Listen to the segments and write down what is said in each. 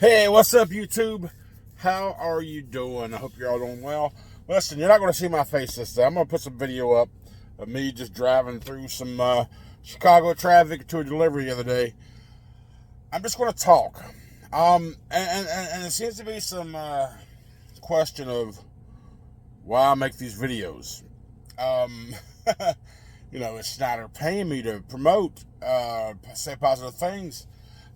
Hey, what's up, YouTube? How are you doing? I hope you're all doing well. Listen, you're not going to see my face this day. I'm going to put some video up of me just driving through some Chicago traffic to a delivery the other day. I'm just going to talk. And it seems to be some question of why I make these videos. Um, is Schneider paying me to promote, say positive things?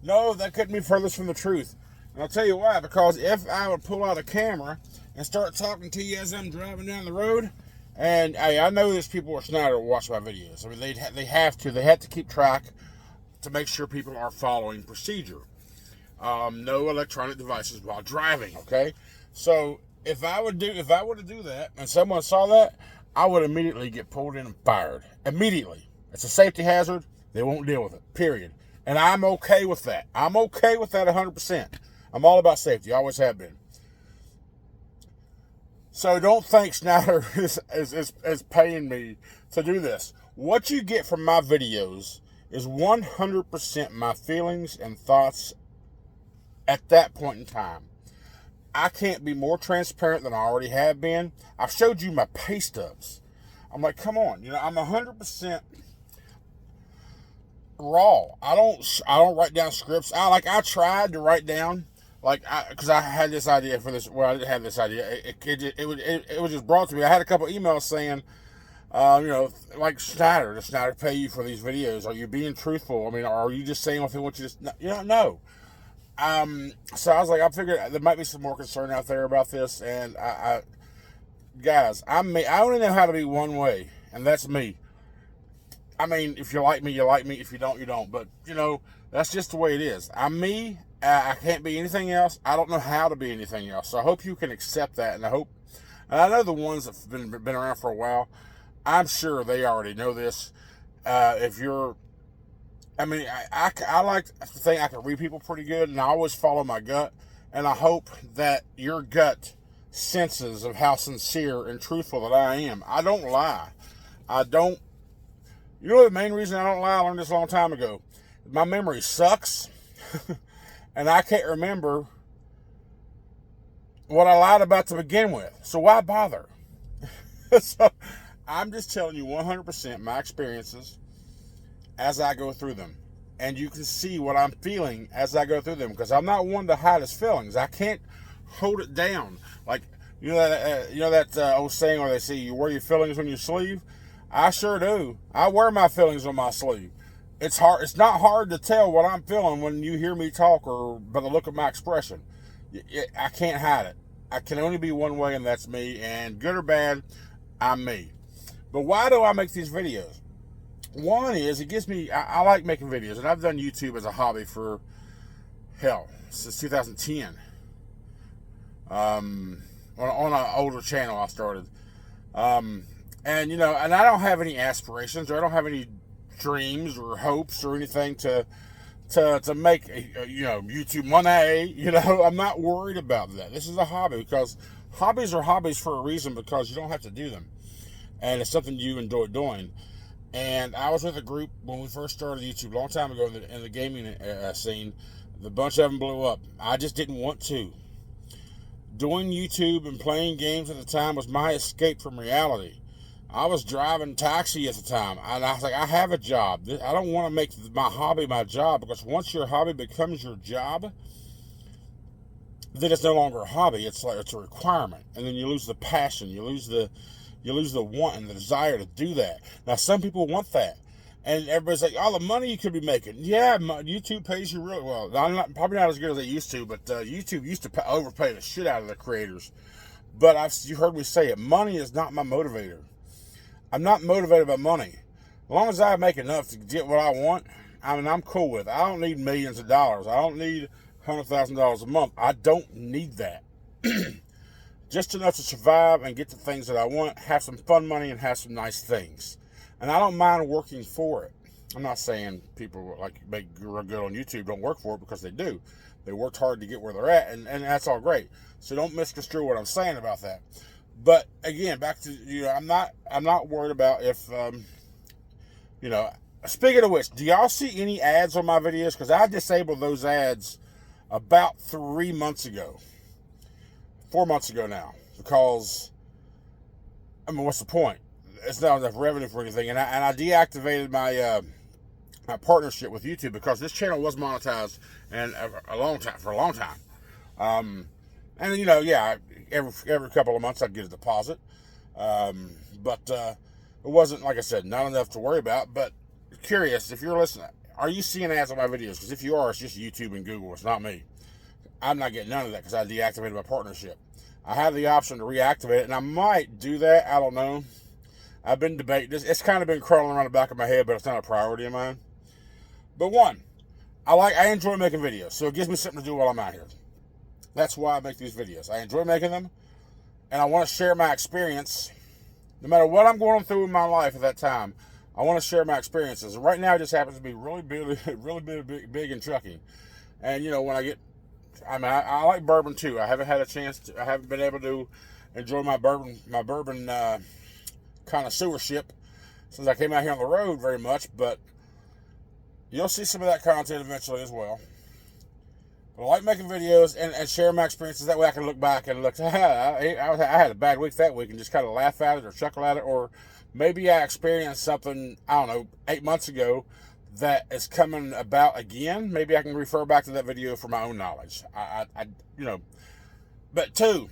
No, that couldn't be furthest from the truth. And I'll tell you why. Because if I would pull out a camera and start talking to you as I'm driving down the road, and hey, I know there's people at Schneider who watch my videos. I mean, they have to. They have to keep track to make sure people are following procedure. No electronic devices while driving. Okay, so if I were to do that, and someone saw that, I would immediately get pulled in and fired. Immediately. It's a safety hazard. They won't deal with it. Period. And I'm okay with that. I'm okay with that 100%. I'm all about safety. I always have been. So don't think Schneider is paying me to do this. What you get from my videos is 100% my feelings and thoughts at that point in time. I can't be more transparent than I already have been. I've showed you my pay stubs. I'm like, come on. I'm 100% raw. I don't write down scripts. I tried to write down, because I had this idea for this. Well, I didn't have this idea. It was just brought to me. I had a couple emails saying, like Schneider, does Schneider pay you for these videos? Are you being truthful? I mean, are you just saying what they want you to? No. So I was like, I figured there might be some more concern out there about this, and guys, I'm me. I only know how to be one way, and that's me. I mean, if you like me, you like me. If you don't, you don't. But, that's just the way it is. I'm me. I can't be anything else. I don't know how to be anything else. So I hope you can accept that. And I know the ones that have been around for a while, I'm sure they already know this. I like to think I can read people pretty good, and I always follow my gut. And I hope that your gut senses of how sincere and truthful that I am. I don't lie. You know the main reason I don't lie? I learned this a long time ago. My memory sucks, and I can't remember what I lied about to begin with. So why bother? So I'm just telling you 100% my experiences as I go through them. And you can see what I'm feeling as I go through them, because I'm not one to hide his feelings. I can't hold it down. Like, that old saying where they say you wear your feelings on your sleeve? I sure do. I wear my feelings on my sleeve. It's hard. It's not hard to tell what I'm feeling when you hear me talk or by the look of my expression. I can't hide it. I can only be one way, and that's me. And good or bad, I'm me. But why do I make these videos? One is it gives me. I like making videos, and I've done YouTube as a hobby for since 2010. On an older channel I started. And I don't have any aspirations, or I don't have any dreams or hopes or anything to make YouTube money. I'm not worried about that. This is a hobby, because hobbies are hobbies for a reason, because you don't have to do them, and it's something you enjoy doing. And I was with a group when we first started YouTube a long time ago in the gaming scene. The bunch of them blew up. I just didn't want to. Doing YouTube and playing games at the time was my escape from reality. I was driving taxi at the time, and I was like, I have a job. I don't want to make my hobby my job, because once your hobby becomes your job, then it's no longer a hobby. It's a requirement, and then you lose the passion, you lose the want and the desire to do that. Now, some people want that, and everybody's like, "Oh, the money you could be making." Yeah, YouTube pays you really well. Probably not as good as they used to, but YouTube used to overpay the shit out of the creators. But you heard me say it. Money is not my motivator. I'm not motivated by money. As long as I make enough to get what I want, I'm cool with it. I don't need millions of dollars. I don't need $100,000 a month. I don't need that. Just enough to survive and get the things that I want, have some fun money, and have some nice things. And I don't mind working for it. I'm not saying people make good on YouTube don't work for it, because they do. They worked hard to get where they're at, and that's all great. So don't misconstrue what I'm saying about that. But again, back to I'm not worried about if speaking of which, do y'all see any ads on my videos? Because I disabled those ads about 3 months ago, 4 months ago now, because, I mean, what's the point? It's not enough revenue for anything, and I deactivated my partnership with YouTube because this channel was monetized and a long time. And yeah, every couple of months I'd get a deposit, but it wasn't, like I said, not enough to worry about. But curious, if you're listening, are you seeing ads on my videos? Because if you are, it's just YouTube and Google. It's not me. I'm not getting none of that because I deactivated my partnership. I have the option to reactivate it, and I might do that. I don't know. I've been debating this. It's kind of been crawling around the back of my head, but it's not a priority of mine. But one, I enjoy making videos, so it gives me something to do while I'm out here. That's why I make these videos. I enjoy making them, and I want to share my experience. No matter what I'm going through in my life at that time, I want to share my experiences. And right now, it just happens to be really big in trucking. And I like bourbon too. I haven't had a chance to. I haven't been able to enjoy my bourbon connoisseurship since I came out here on the road very much. But you'll see some of that content eventually as well. But I like making videos and sharing my experiences. That way I can look back and look, I had a bad week that week, and just kind of laugh at it or chuckle at it. Or maybe I experienced something, I don't know, 8 months ago that is coming about again. Maybe I can refer back to that video for my own knowledge. But two,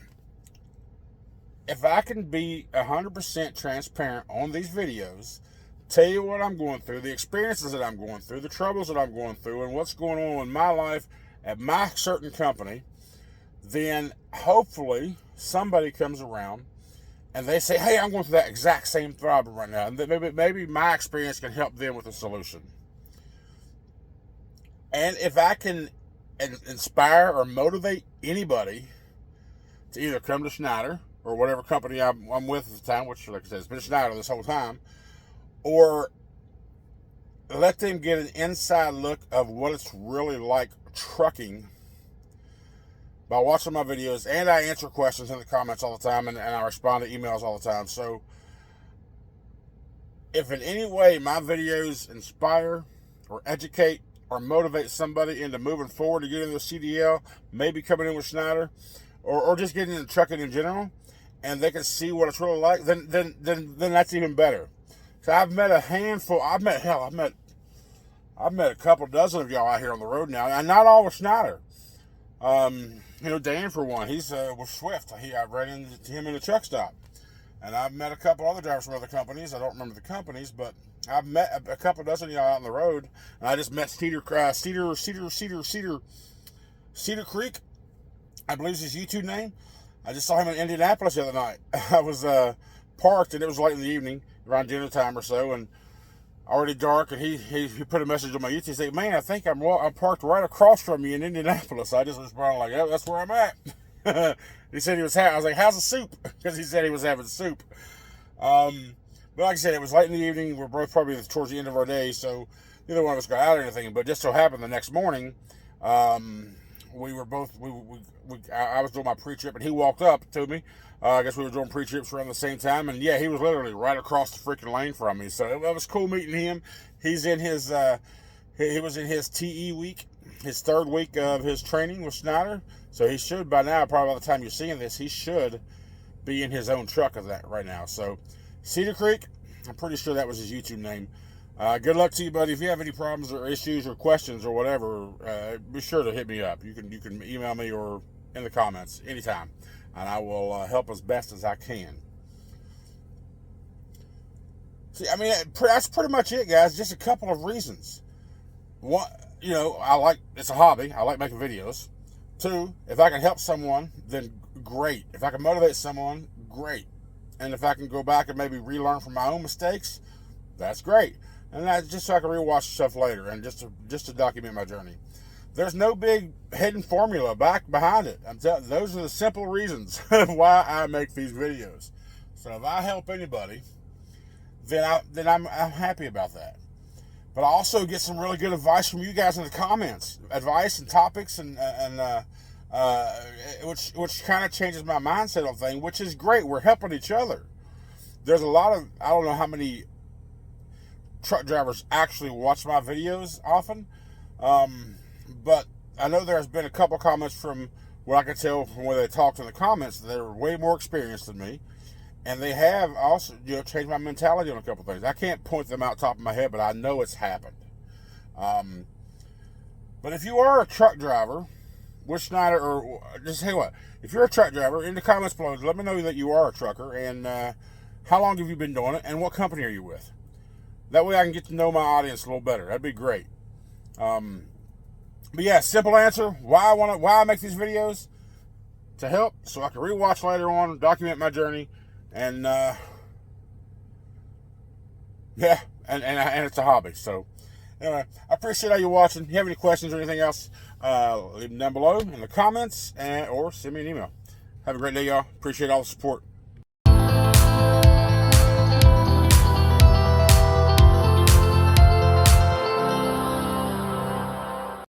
if I can be 100% transparent on these videos, tell you what I'm going through, the experiences that I'm going through, the troubles that I'm going through, and what's going on in my life at my certain company, then hopefully somebody comes around and they say, hey, I'm going through that exact same problem right now, and maybe my experience can help them with a solution. And if I can inspire or motivate anybody to either come to Schneider or whatever company I'm with at the time, which, like I said, it's been Schneider this whole time, or let them get an inside look of what it's really like trucking by watching my videos. And I answer questions in the comments all the time, and I respond to emails all the time. So if in any way my videos inspire or educate or motivate somebody into moving forward to get into the CDL, maybe coming in with Schneider, or just getting into trucking in general, and they can see what it's really like, then that's even better. So I've met a handful. I've met a couple dozen of y'all out here on the road now, and not all with Schneider. Dan for one, he's with Swift. I ran into him in a truck stop, and I've met a couple other drivers from other companies. I don't remember the companies, but I've met a couple dozen of y'all out on the road. And I just met Cedar Creek, I believe is his YouTube name. I just saw him in Indianapolis the other night. I was parked, and it was late in the evening, around dinner time or so, and already dark. And he put a message on my YouTube. He said, "Man, I think I'm parked right across from you in Indianapolis." I just responded like, "Yeah, that's where I'm at." He said he was I was like, "How's the soup?" Because he said he was having soup. But like I said, it was late in the evening. We're both probably towards the end of our day, so neither one of us got out or anything. But just so happened the next morning, we were both I was doing my pre-trip, and he walked up to me. I guess we were doing pre-trips around the same time, and yeah, he was literally right across the freaking lane from me. So it was cool meeting him. He's in his he was in his TE week, his third week of his training with Schneider. So he should by now, probably by the time you're seeing this, he should be in his own truck of that right now. So Cedar Creek, I'm pretty sure that was his YouTube name. Good luck to you, buddy. If you have any problems or issues or questions or whatever, be sure to hit me up. You can email me or in the comments anytime, and I will help as best as I can. See, I mean, that's pretty much it, guys. Just a couple of reasons. One, it's a hobby. I like making videos. Two, if I can help someone, then great. If I can motivate someone, great. And if I can go back and maybe relearn from my own mistakes, that's great. And that's just so I can rewatch stuff later and just to document my journey. There's no big hidden formula behind it. Those are the simple reasons why I make these videos. So if I help anybody, then I'm happy about that. But I also get some really good advice from you guys in the comments, advice and topics, and which kind of changes my mindset on things, which is great. We're helping each other. There's a lot of, I don't know how many truck drivers actually watch my videos often, but I know there's been a couple comments from what I could tell from where they talked in the comments that they're way more experienced than me, and they have also changed my mentality on a couple things. I can't point them out top of my head, but I know it's happened. But if you are a truck driver with Schneider, or just tell you what, if you're a truck driver, in the comments below, let me know that you are a trucker, and how long have you been doing it, and what company are you with? That way I can get to know my audience a little better. That'd be great. But yeah, simple answer. Why I make these videos? To help, so I can rewatch later on, document my journey, and yeah, and it's a hobby. So anyway, I appreciate all you watching. If you have any questions or anything else, leave them down below in the comments, or send me an email. Have a great day, y'all. Appreciate all the support.